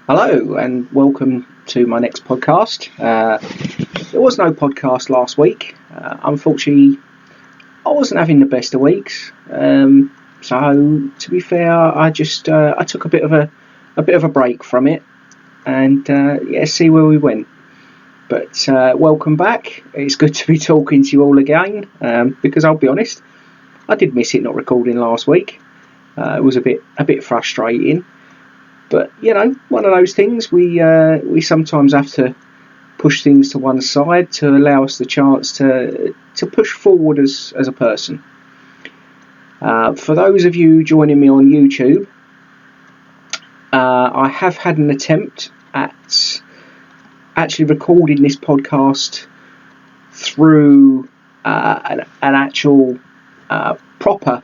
Hello and welcome to my next podcast. There was no podcast last week. Unfortunately, I wasn't having the best of weeks. So to be fair, I took a bit of a break from it, and see where we went. But welcome back. It's good to be talking to you all again. Because I'll be honest, I did miss it not recording last week. It was a bit frustrating. But one of those things. We sometimes have to push things to one side to allow us the chance to push forward as a person. For those of you joining me on YouTube, I have had an attempt at actually recording this podcast through an actual proper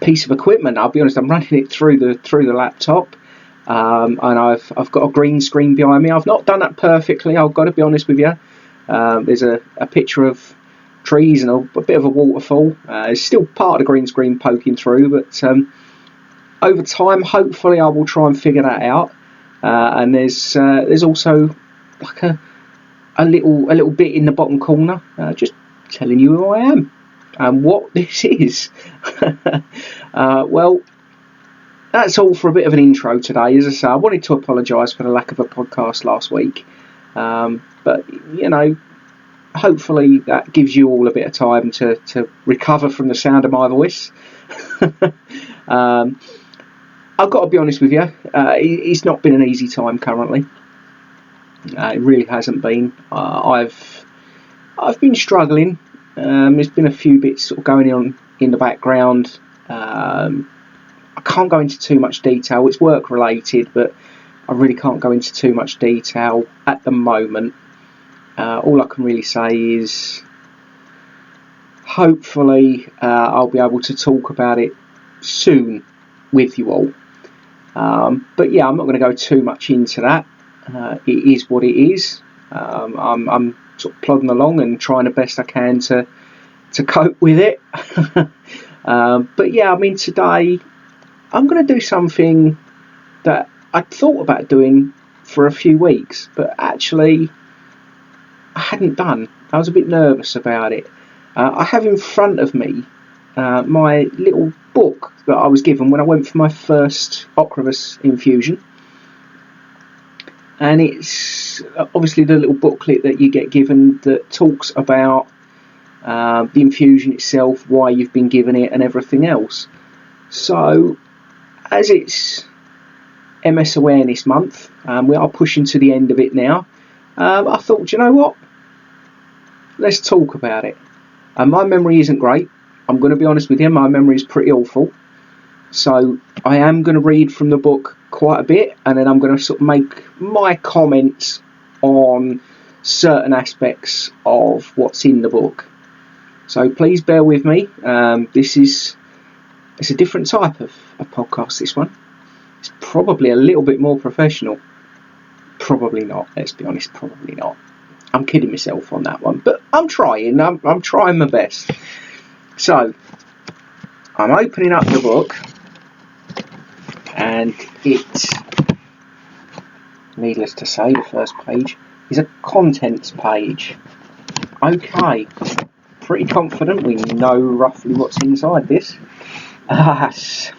piece of equipment. I'll be honest, I'm running it through the laptop, and I've got a green screen behind me. I've not done that perfectly, I've got to be honest with you. There's a picture of trees and a bit of a waterfall. It's still part of the green screen poking through, but over time, hopefully, I will try and figure that out. And there's also like a little bit in the bottom corner, just telling you who I am and what this is. Well, that's all for a bit of an intro today. As I say, I wanted to apologise for the lack of a podcast last week, but hopefully that gives you all a bit of time to recover from the sound of my voice. I've got to be honest with you, it's not been an easy time currently. It really hasn't been. I've been struggling. There's been a few bits sort of going on in the background. I can't go into too much detail. It's work related, but I really can't go into too much detail at the moment. All I can really say is hopefully I'll be able to talk about it soon with you all. But yeah, I'm not going to go too much into that. It is what it is. I'm sort of plodding along and trying the best I can to cope with it. But yeah, I mean, today I'm going to do something that I thought about doing for a few weeks, but actually I hadn't done. I was a bit nervous about it. I have in front of me my little book that I was given when I went for my first Ocrevus infusion. And it's obviously the little booklet that you get given that talks about the infusion itself, why you've been given it, and everything else. So, as it's MS Awareness Month, we are pushing to the end of it now. I thought, do you know what? Let's talk about it. My memory isn't great. I'm going to be honest with you, my memory is pretty awful. So I am going to read from the book quite a bit, and then I'm going to sort of make my comments on certain aspects of what's in the book. So please bear with me. It's a different type of podcast, this one. It's probably a little bit more professional. Probably not, let's be honest, probably not. I'm kidding myself on that one, but I'm trying. I'm trying my best. So I'm opening up the book, and it's, needless to say, the first page is a contents page. Okay, pretty confident we know roughly what's inside this. Okay,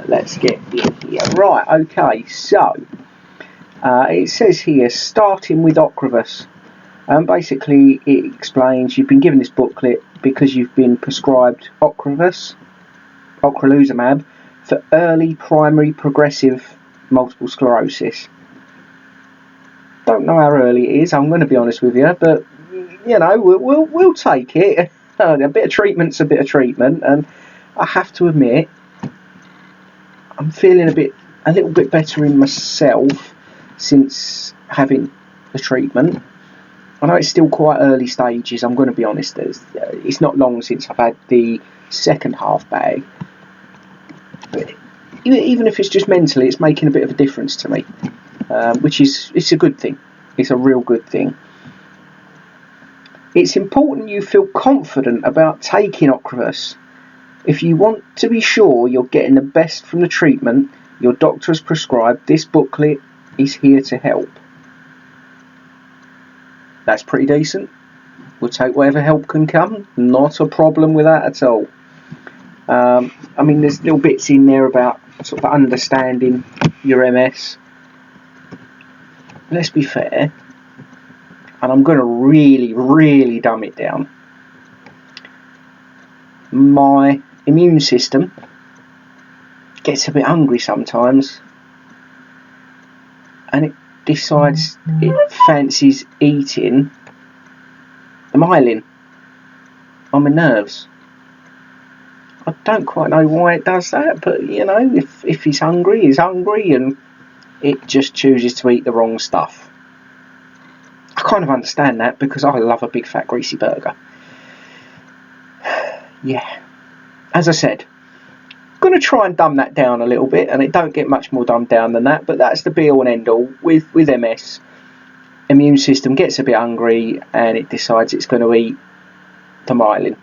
let's get in here. Right, okay, so it says here, starting with Ocrevus. Basically, it explains you've been given this booklet because you've been prescribed Ocrevus, ocrelizumab, for early primary progressive multiple sclerosis. Don't know how early it is, I'm going to be honest with you, but we'll take it. A bit of treatment's a bit of treatment, and I have to admit, I'm feeling a little bit better in myself since having the treatment. I know it's still quite early stages, I'm going to be honest. It's not long since I've had the second half bag. But even if it's just mentally, it's making a bit of a difference to me, which it's a good thing. It's a real good thing. It's important you feel confident about taking Ocrevus If you want to be sure you're getting the best from the treatment your doctor has prescribed, this booklet is here to help. That's pretty decent. We'll take whatever help can come. Not a problem with that at all. I mean, there's little bits in there about sort of understanding your MS. Let's be fair, and I'm going to really dumb it down. My immune system gets a bit hungry sometimes, and it decides it fancies eating the myelin on my nerves. I don't quite know why it does that, but you know, if he's hungry, and it just chooses to eat the wrong stuff. I kind of understand that because I love a big fat greasy burger. Yeah, as I said, I'm going to try and dumb that down a little bit, and it don't get much more dumbed down than that, but that's the be all and end all with MS. Immune system gets a bit hungry and it decides it's going to eat the myelin,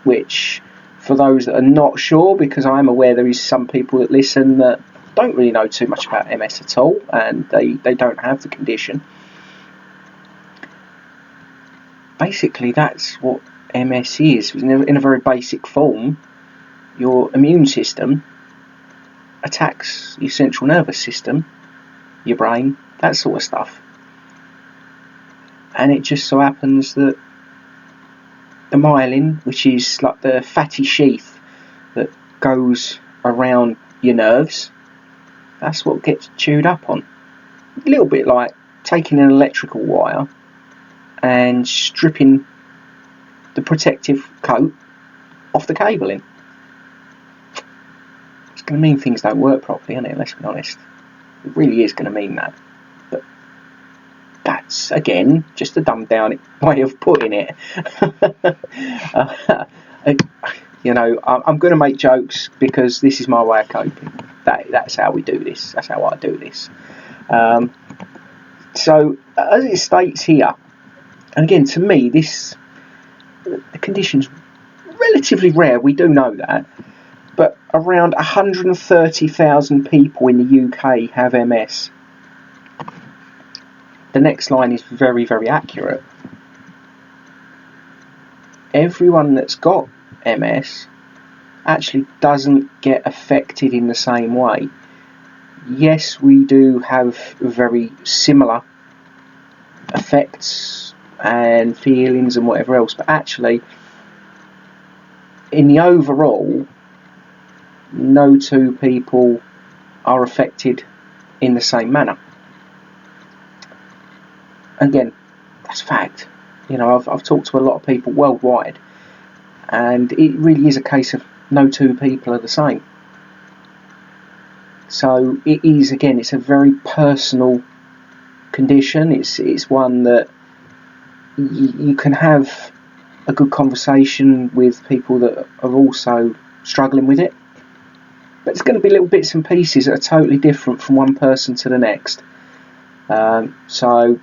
which, for those that are not sure, because I am aware there is some people that listen that don't really know too much about MS at all, and they don't have the condition. Basically, that's what MS is. In a very basic form, your immune system attacks your central nervous system, your brain, that sort of stuff. And it just so happens that the myelin, which is like the fatty sheath that goes around your nerves, that's what gets chewed up on. A little bit like taking an electrical wire and stripping the protective coat off the cabling. It's going to mean things don't work properly, isn't it? Let's be honest. It really is going to mean that. But that's, again, just a dumbed down way of putting it. You know, I'm going to make jokes because this is my way of coping. That's how we do this. That's how I do this. So, as it states here, and again, to me, the condition's relatively rare, we do know that, but around 130,000 people in the UK have MS. The next line is very, very accurate. Everyone that's got MS actually doesn't get affected in the same way. Yes, we do have very similar effects and feelings and whatever else, but actually in the overall, no two people are affected in the same manner. Again, that's fact. You know, I've talked to a lot of people worldwide, and it really is a case of no two people are the same. So it is, again, it's a very personal condition. It's one that you can have a good conversation with people that are also struggling with it, but it's going to be little bits and pieces that are totally different from one person to the next. So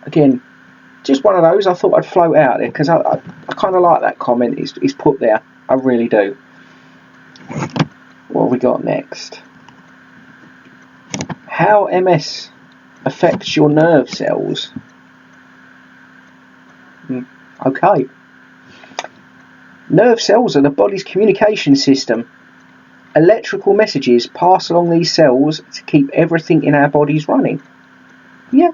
again, just one of those I thought I'd float out there because I kind of like that comment is put there. I really do. What have we got next? How MS affects your nerve cells. Okay. Nerve cells are the body's communication system. Electrical messages pass along these cells to keep everything in our bodies running. Yeah.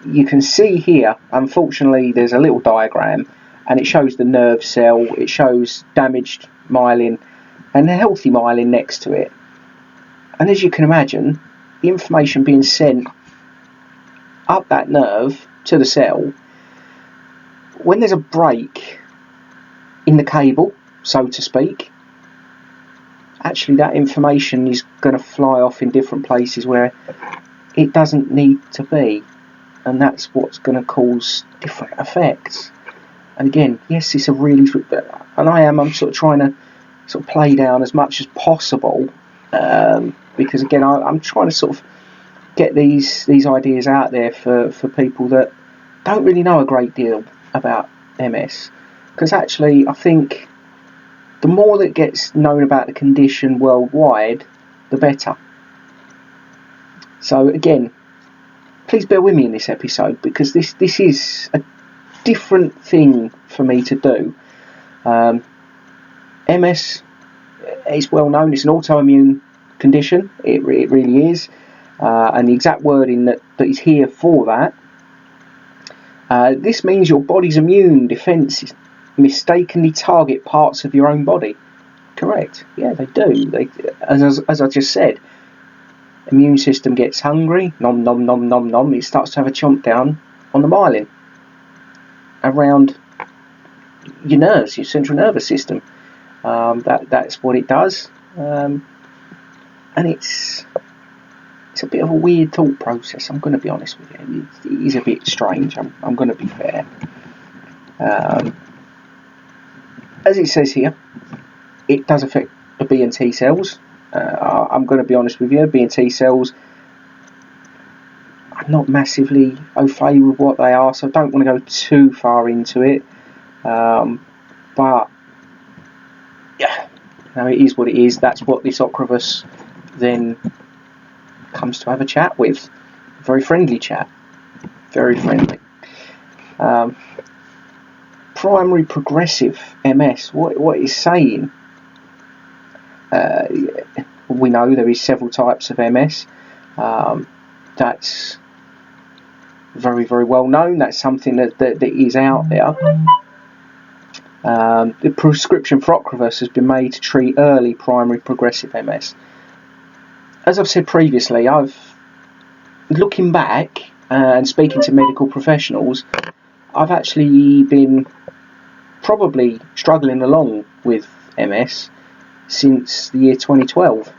You can see here, unfortunately, there's a little diagram and it shows the nerve cell, it shows damaged myelin and a healthy myelin next to it. And as you can imagine, the information being sent up that nerve to the cell, when there's a break in the cable, so to speak, actually that information is going to fly off in different places where it doesn't need to be, and that's what's going to cause different effects. And again, yes, it's a really, and I'm sort of trying to sort of play down as much as possible, because again, I'm trying to sort of get these ideas out there for people that don't really know a great deal about MS, because actually I think the more that gets known about the condition worldwide, the better. So again, please bear with me in this episode, because this is a different thing for me to do. MS is well known. It's an autoimmune condition. It really is. And the exact wording that is here for that. This means your body's immune defences mistakenly target parts of your own body. Correct. Yeah, they do. As I just said, immune system gets hungry, nom nom nom nom nom. It starts to have a chomp down on the myelin around your nerves, your central nervous system. That's what it does, and it's a bit of a weird thought process. I'm going to be honest with you. It is a bit strange. I'm going to be fair. As it says here, it does affect the B and T cells. I'm going to be honest with you. B and T cells, I'm not massively au fait with what they are, so I don't want to go too far into it. But yeah, no, it is what it is. That's what this Ocravus then comes to have a chat with. Very friendly chat. Very friendly. Primary progressive MS. What it's saying. We know there is several types of MS. That's very, very well known. That's something that is out there. The prescription for Ocravus has been made to treat early primary progressive MS. As I've said previously, looking back and speaking to medical professionals, I've actually been probably struggling along with MS since the year 2012.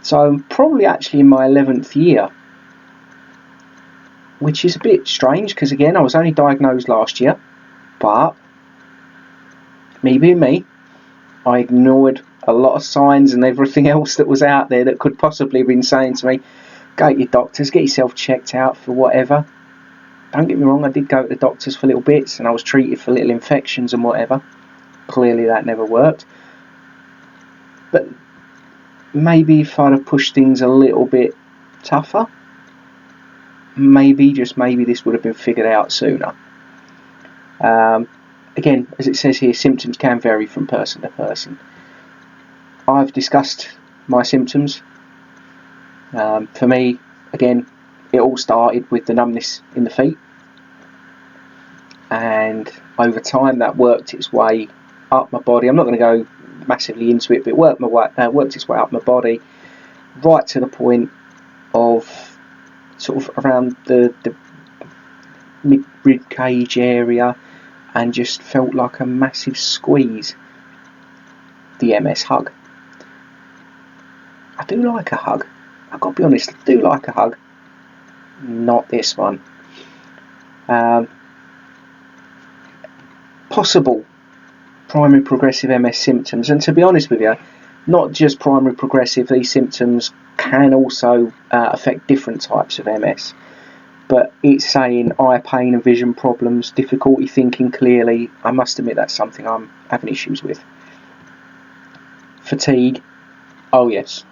So I'm probably actually in my 11th year, which is a bit strange because, again, I was only diagnosed last year, but me being me, I ignored a lot of signs and everything else that was out there that could possibly have been saying to me, go to your doctors, get yourself checked out for whatever. Don't get me wrong, I did go to the doctors for little bits and I was treated for little infections and whatever. Clearly that never worked. But maybe if I'd have pushed things a little bit tougher, maybe, just maybe, this would have been figured out sooner. Again, as it says here, symptoms can vary from person to person. I've discussed my symptoms. For me, again, it all started with the numbness in the feet, and over time that worked its way up my body. I'm not going to go massively into it, but it worked its way up my body, right to the point of sort of around the mid rib cage area, and just felt like a massive squeeze. The MS hug. I do like a hug. I've got to be honest, I do like a hug. Not this one. Possible primary progressive MS symptoms, and to be honest with you, not just primary progressive, these symptoms can also affect different types of MS. But it's saying eye pain and vision problems, difficulty thinking clearly. I must admit that's something I'm having issues with. Fatigue, oh yes.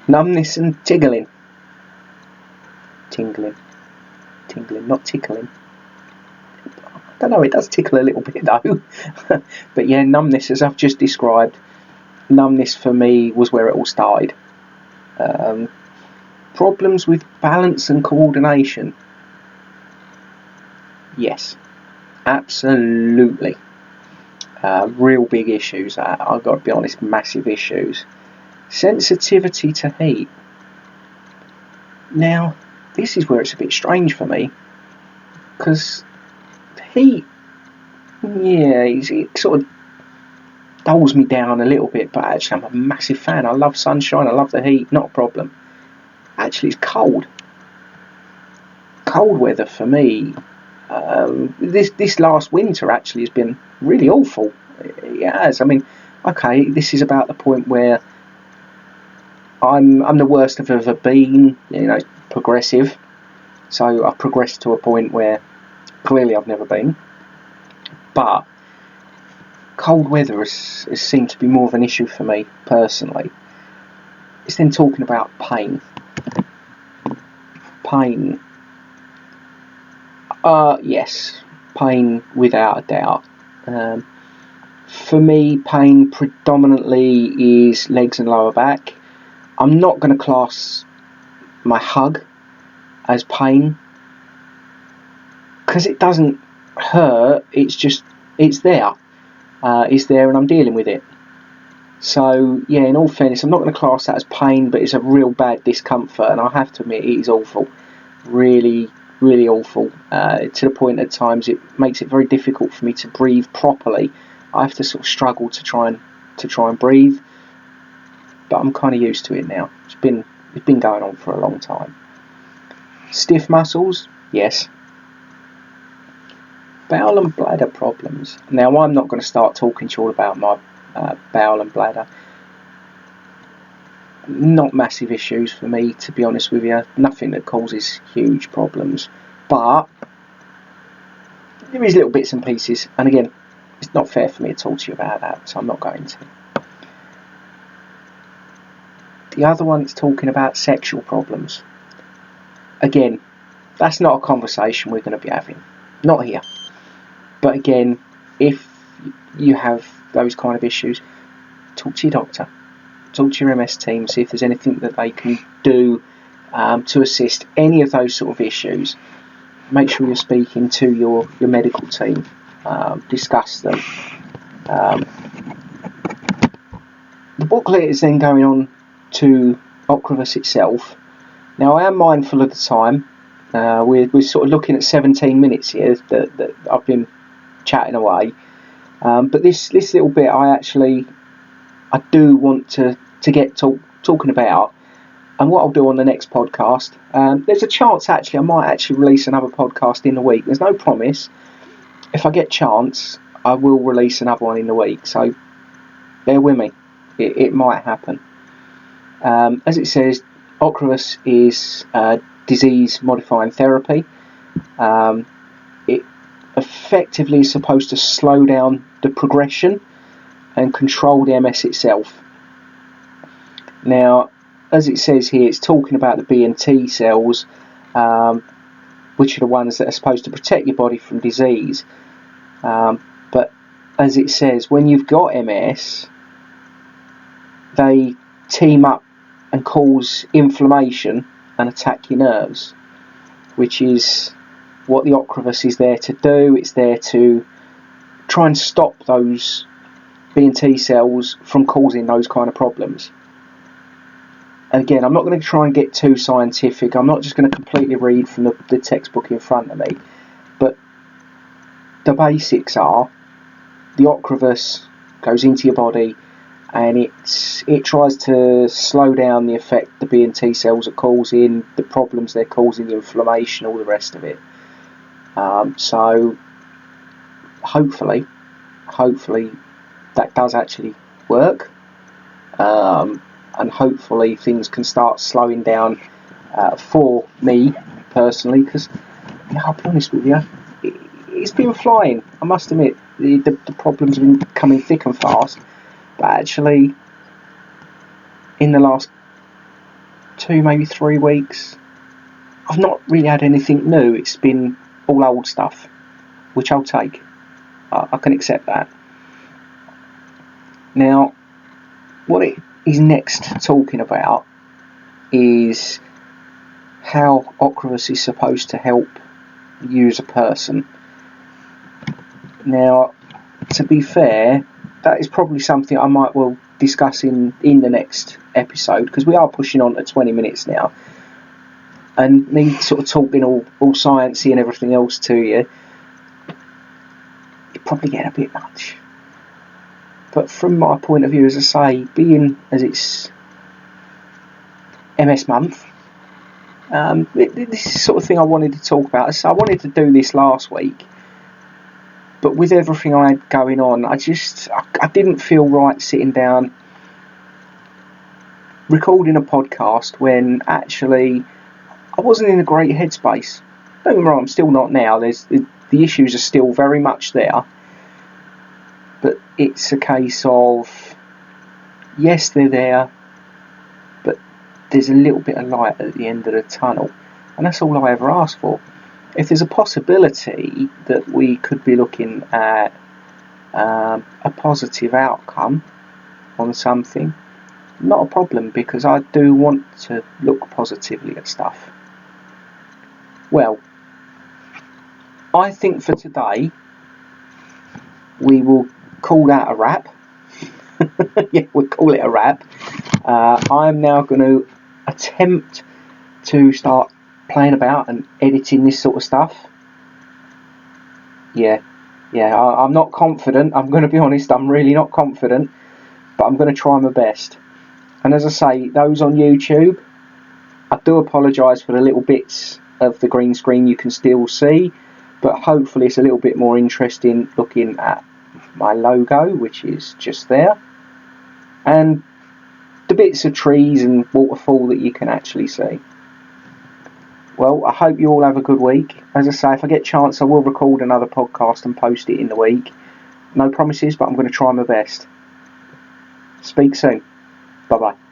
Numbness and tingling, not tickling. I don't know, it does tickle a little bit though. But yeah, numbness, as I've just described, numbness for me was where it all started. Problems with balance and coordination. Yes, absolutely. Real big issues. I've got to be honest, massive issues. Sensitivity to heat. Now, this is where it's a bit strange for me, because heat, yeah, it sort of dulls me down a little bit, but actually I'm a massive fan. I love sunshine, I love the heat, not a problem. Actually, it's cold. Cold weather for me. This last winter actually has been really awful. It has. I mean, okay, this is about the point where I'm the worst I've ever been. You know, progressive. So I've progressed to a point where clearly I've never been. But cold weather has seemed to be more of an issue for me personally. It's then talking about pain. Pain. Yes, pain without a doubt. For me, pain predominantly is legs and lower back. I'm not going to class my hug as pain, because it doesn't hurt. It's there. It's there, and I'm dealing with it. So yeah, in all fairness, I'm not going to class that as pain, but it's a real bad discomfort, and I have to admit it is awful. Really, really awful. To the point at times it makes it very difficult for me to breathe properly. I have to sort of struggle to try and breathe, but I'm kind of used to it now. It's been going on for a long time. Stiff muscles, yes. Bowel and bladder problems. Now, I'm not going to start talking to you all about my bowel and bladder. Not massive issues for me, to be honest with you. Nothing that causes huge problems, but there is little bits and pieces, and again, it's not fair for me to talk to you about that, so I'm not going to. The other one is talking about sexual problems. Again, that's not a conversation we're going to be having. Not here. But again, if you have those kind of issues, talk to your doctor. Talk to your MS team, see if there's anything that they can do to assist any of those sort of issues. Make sure you're speaking to your medical team. Discuss them. The booklet is then going on to Ocrevus itself. Now, I am mindful of the time. We're sort of looking at 17 minutes here that I've been chatting away. But this little bit I do want to get talking about, and what I'll do on the next podcast. There's a chance I might actually release another podcast in the week. There's no promise. If I get chance, I will release another one in the week. So bear with me. It might happen. As it says, Ocrevus is disease modifying therapy. It effectively is supposed to slow down the progression and control the MS itself. Now, as it says here, it's talking about the B and T cells, which are the ones that are supposed to protect your body from disease. But as it says, when you've got MS, they team up and cause inflammation and attack your nerves, which is what the Ocrevus is there to do. It's there to try and stop those B and T cells from causing those kind of problems. And again, I'm not going to try and get too scientific. I'm not just going to completely read from the textbook in front of me, but the basics are the Ocrevus goes into your body, and it tries to slow down the effect the B and T cells are causing, the problems they're causing, the inflammation, all the rest of it. So hopefully that does actually work, and hopefully things can start slowing down for me personally, because I'll be honest with you, it's been flying. I must admit, the problems have been coming thick and fast. But actually, in the last 2, maybe 3 weeks, I've not really had anything new. It's been all old stuff, which I'll take. I can accept that. Now, what it is next talking about is how Ocrevus is supposed to help you as a person. Now, to be fair, that is probably something I might well discuss in the next episode, because we are pushing on to 20 minutes now, and me sort of talking all sciencey and everything else to you, it probably get a bit much. But from my point of view, as I say, being as it's MS month, this is the sort of thing I wanted to talk about. So I wanted to do this last week, but with everything I had going on, I didn't feel right sitting down recording a podcast when actually I wasn't in a great headspace. Don't get me wrong, I'm still not now. The issues are still very much there, but it's a case of, yes, they're there, but there's a little bit of light at the end of the tunnel, and that's all I ever ask for. If there's a possibility that we could be looking at a positive outcome on something, not a problem, because I do want to look positively at stuff. Well, I think for today we will call that a wrap. Yeah, we'll call it a wrap. I'm now going to attempt to start playing about and editing this sort of stuff. Yeah, I'm not confident. I'm going to be honest, I'm really not confident, but I'm going to try my best. And as I say, those on YouTube, I do apologise for the little bits of the green screen you can still see, but hopefully it's a little bit more interesting looking at my logo, which is just there, and the bits of trees and waterfall that you can actually see. Well, I hope you all have a good week. As I say, if I get a chance, I will record another podcast and post it in the week. No promises, but I'm going to try my best. Speak soon. Bye bye.